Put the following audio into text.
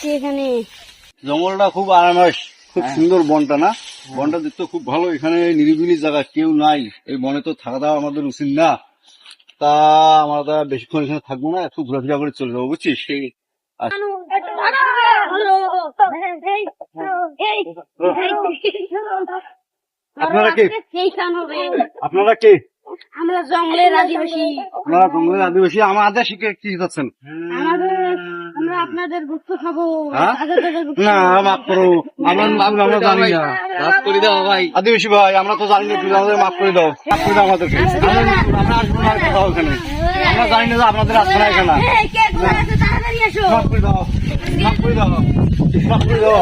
আসছি এখানে। জঙ্গলটা খুব আরামস, খুব সুন্দর বনটা না? বনটা দেখতে খুব ভালো, এখানে নিরিবিলি জায়গা, কেউ নাই। এই বনে তো থাকা দেওয়া আমাদের উচিত না, তা আমরা বেশিক্ষণ এখানে থাকবো না, একটু ঘোরাফেরা করে চলে যাবো, বুঝছিস? সেই আপনারা কে? আপনারা কে? আমরা জঙ্গলের আদিবাসী। আপনারা জঙ্গলের আদিবাসী, আমাদের শিখে কি যাচ্ছেন? আমরা আপনাদের গুপ্ত খাবো। হ্যাঁ? না, মাফ করো, আমরা জানি না। মাফ করে দাও ভাই, আদিবাসী ভাই, আমরা তো জানি না, তুমি আমাদের মাফ করে দাও, মাফ করে দাও আমাদেরকে। আমরা আসবো না কোথাও এখানে, আমরা জানি না যে আপনাদের আসবে না এখানে। মাফ করে দাও, মাফ করে দাও, মাফ করে দাও।